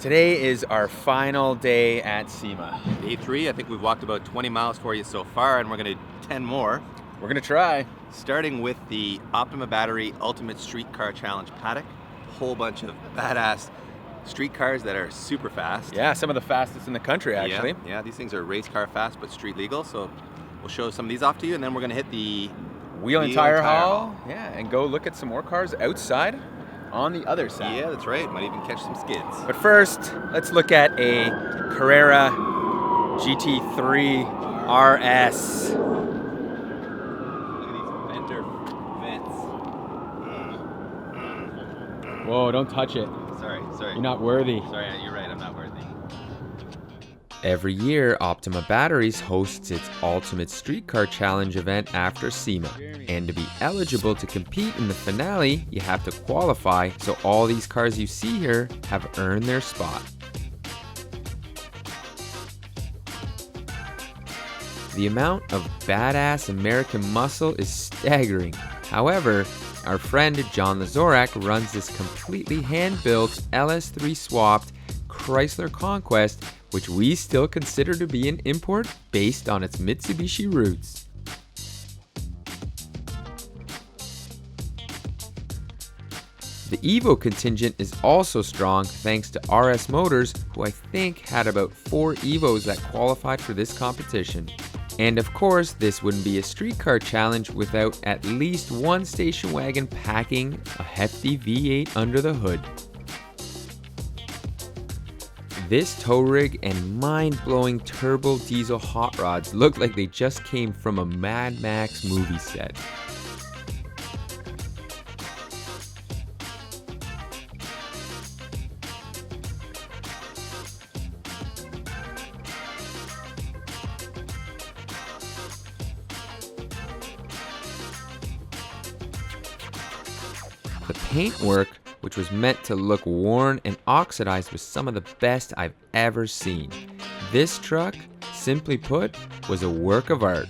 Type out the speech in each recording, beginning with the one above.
Today is our final day at SEMA. Day 3, I think we've walked about 20 miles for you so far, and we're going to do 10 more. We're going to try. Starting with the Optima Battery Ultimate Street Car Challenge paddock. A whole bunch of badass street cars that are super fast. Yeah, some of the fastest in the country, actually. Yeah, these things are race car fast, but street legal. So we'll show some of these off to you, and then we're going to hit the Wheel and tire haul. Yeah, and go look at some more cars outside on the other side. Yeah, that's right. Might even catch some skids. But first, let's look at a Carrera GT3 RS. Look at these fender vents. Whoa, don't touch it. Sorry. You're not worthy. Sorry, you're right. I'm not worthy. Every year, Optima Batteries hosts its Ultimate Street Car Challenge event after SEMA. And to be eligible to compete in the finale, you have to qualify, so all these cars you see here have earned their spot. The amount of badass American muscle is staggering. However, our friend John Lazorak runs this completely hand-built LS3 swapped Chrysler Conquest, which we still consider to be an import based on its Mitsubishi roots. The Evo contingent is also strong thanks to RS Motors, who I think had about 4 Evos that qualified for this competition. And of course, this wouldn't be a street car challenge without at least one station wagon packing a hefty V8 under the hood. This tow rig and mind-blowing turbo diesel hot rods look like they just came from a Mad Max movie set. The paintwork, which was meant to look worn and oxidized, was some of the best I've ever seen. This truck, simply put, was a work of art.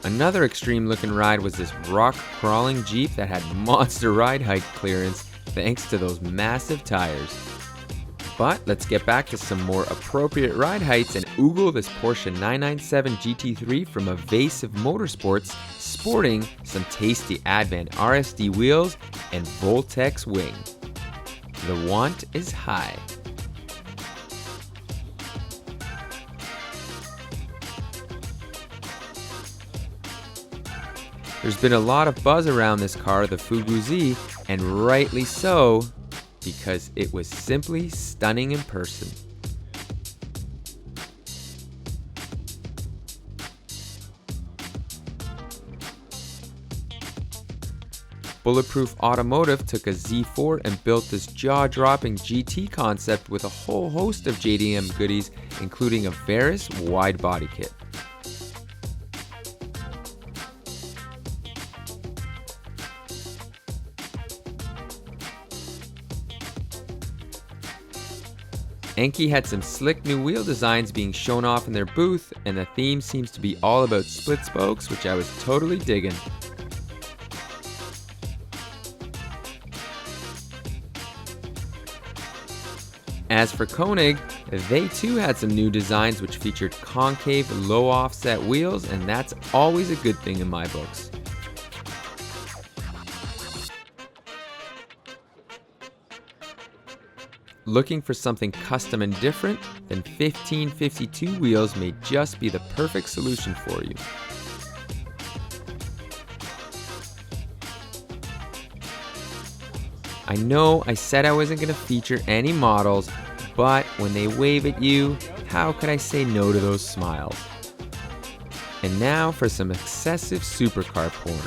Another extreme looking ride was this rock crawling Jeep that had monster ride height clearance thanks to those massive tires. But let's get back to some more appropriate ride heights and oogle this Porsche 997 GT3 from Evasive Motorsports, sporting some tasty Advan RSD wheels and Voltex wing. The want is high. There's been a lot of buzz around this car, the Fugu Z, and rightly so, because it was simply stunning in person. Bulletproof Automotive took a Z4 and built this jaw-dropping GT concept with a whole host of JDM goodies, including a Veris wide body kit. Enki had some slick new wheel designs being shown off in their booth, and the theme seems to be all about split spokes, which I was totally digging. As for Koenig, they too had some new designs which featured concave, low offset wheels, and that's always a good thing in my books. Looking for something custom and different? Then 1552 wheels may just be the perfect solution for you. I know I said I wasn't going to feature any models, but when they wave at you, how could I say no to those smiles? And now for some excessive supercar porn.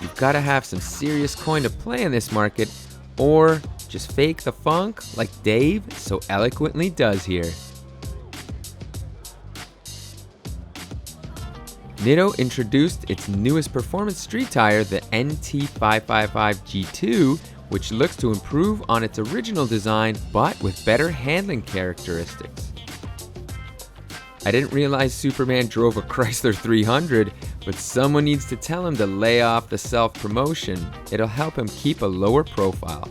You've got to have some serious coin to play in this market, or Just fake the funk like Dave so eloquently does here. Nitto introduced its newest performance street tire, the NT555 G2, which looks to improve on its original design but with better handling characteristics. I didn't realize Superman drove a Chrysler 300, but someone needs to tell him to lay off the self-promotion. It'll help him keep a lower profile.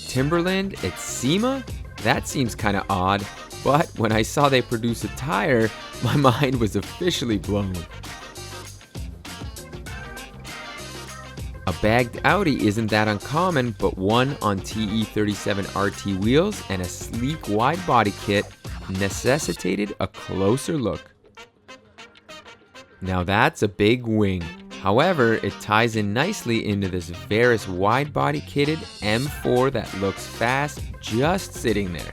Timberland at SEMA? That seems kinda odd, but when I saw they produce a tire, my mind was officially blown. A bagged Audi isn't that uncommon, but one on TE37 RT wheels and a sleek wide body kit necessitated a closer look. Now that's a big wing. However, it ties in nicely into this Veris wide body kitted M4 that looks fast just sitting there.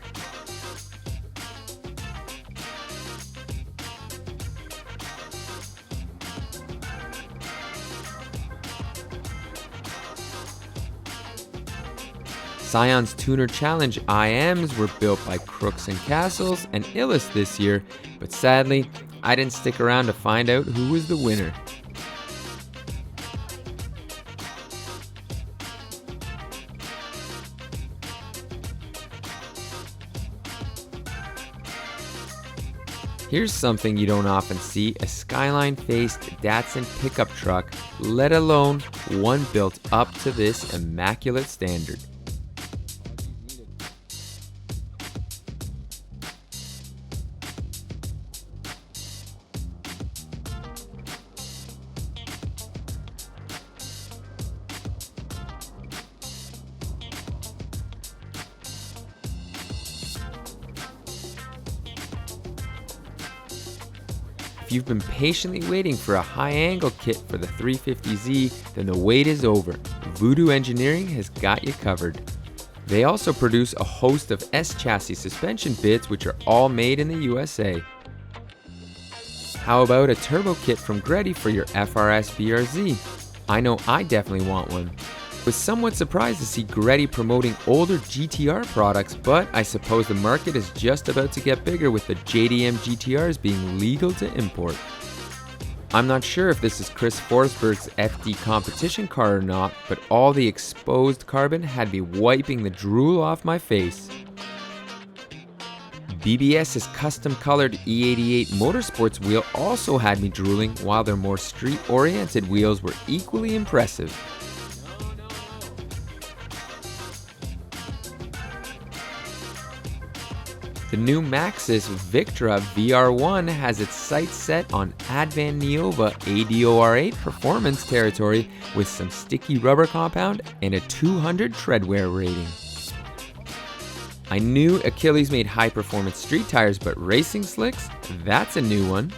Scion's Tuner Challenge IMs were built by Crooks and Castles and Illis this year, but sadly, I didn't stick around to find out who was the winner. Here's something you don't often see, a Skyline-faced Datsun pickup truck, let alone one built up to this immaculate standard. If you've been patiently waiting for a high-angle kit for the 350Z, then the wait is over. Voodoo Engineering has got you covered. They also produce a host of S-chassis suspension bits which are all made in the USA. How about a turbo kit from Greddy for your FRS BRZ? I know I definitely want one. Was somewhat surprised to see Greddy promoting older GTR products, but I suppose the market is just about to get bigger with the JDM GTRs being legal to import. I'm not sure if this is Chris Forsberg's FD competition car or not, but all the exposed carbon had me wiping the drool off my face. BBS's custom-colored E88 Motorsports wheel also had me drooling, while their more street-oriented wheels were equally impressive. The new Maxxis Victra VR1 has its sights set on Advan Neova ADOR8 performance territory with some sticky rubber compound and a 200 treadwear rating. I knew Achilles made high-performance street tires, but racing slicks? That's a new one.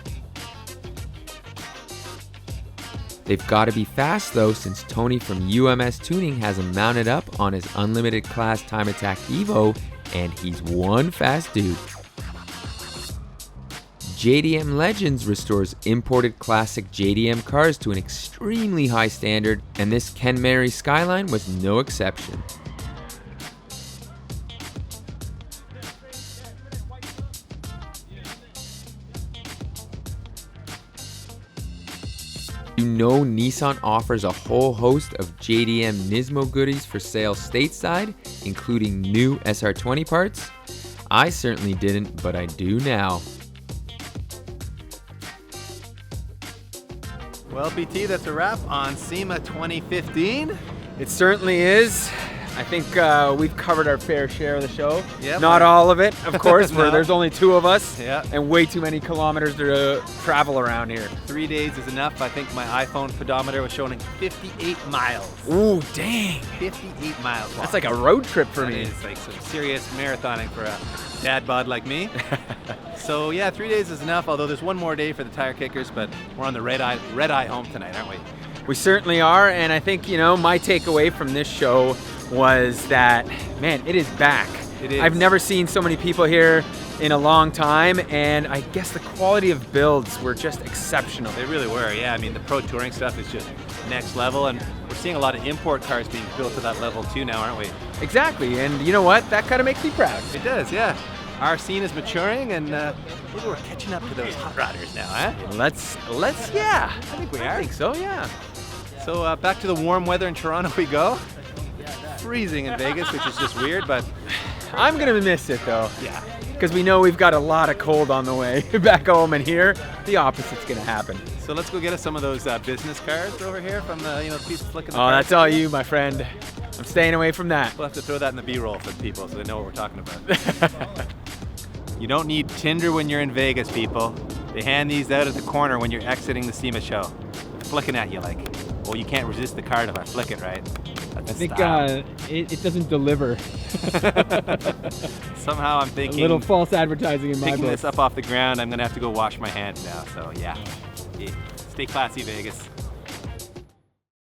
They've got to be fast though, since Tony from UMS Tuning has them mounted up on his Unlimited Class Time Attack Evo, and he's one fast dude. JDM Legends restores imported classic JDM cars to an extremely high standard, and this Ken Mary Skyline was no exception. You know Nissan offers a whole host of JDM Nismo goodies for sale stateside, including new SR20 parts. I certainly didn't, but I do now. Well, BT, that's a wrap on SEMA 2015. It certainly is. I think we've covered our fair share of the show. Yep. Not all of it, of course, where No. there's only two of us Yeah. and way too many kilometers to travel around here. 3 days is enough. I think my iPhone pedometer was showing 58 miles. Ooh, dang. 58 miles. That's like a road trip for me. It's like some serious marathoning for a dad bod like me. So yeah, 3 days is enough, although there's one more day for the tire kickers, but we're on the red eye home tonight, aren't we? We certainly are, and I think, my takeaway from this show was that, man, it is back. It is. I've never seen so many people here in a long time, and I guess the quality of builds were just exceptional. They really were, yeah. I mean, the Pro Touring stuff is just next level, and we're seeing a lot of import cars being built to that level too now, aren't we? Exactly, and you know what? That kind of makes me proud. It does, yeah. Our scene is maturing, and maybe we're catching up to those hot rodders now, huh? Let's, yeah. I think we are. I think so, yeah. So back to the warm weather in Toronto we go. Freezing in Vegas, which is just weird, but I'm gonna miss it though. yeah. Because we know we've got a lot of cold on the way back home, and here, the opposite's gonna happen. So let's go get us some of those business cards over here from the, the piece of flicking the Oh, cards. that's all you, my friend. I'm staying away from that. We'll have to throw that in the B-roll for the people so they know what we're talking about. You don't need Tinder when you're in Vegas, people. They hand these out at the corner when you're exiting the SEMA show. They're flicking at you like, well, you can't resist the card if I flick it, right? That's I think style. it doesn't deliver. Somehow I'm A thinking, little false advertising in my picking book. this up off the ground, I'm gonna have to go wash my hands now. So yeah, stay classy, Vegas.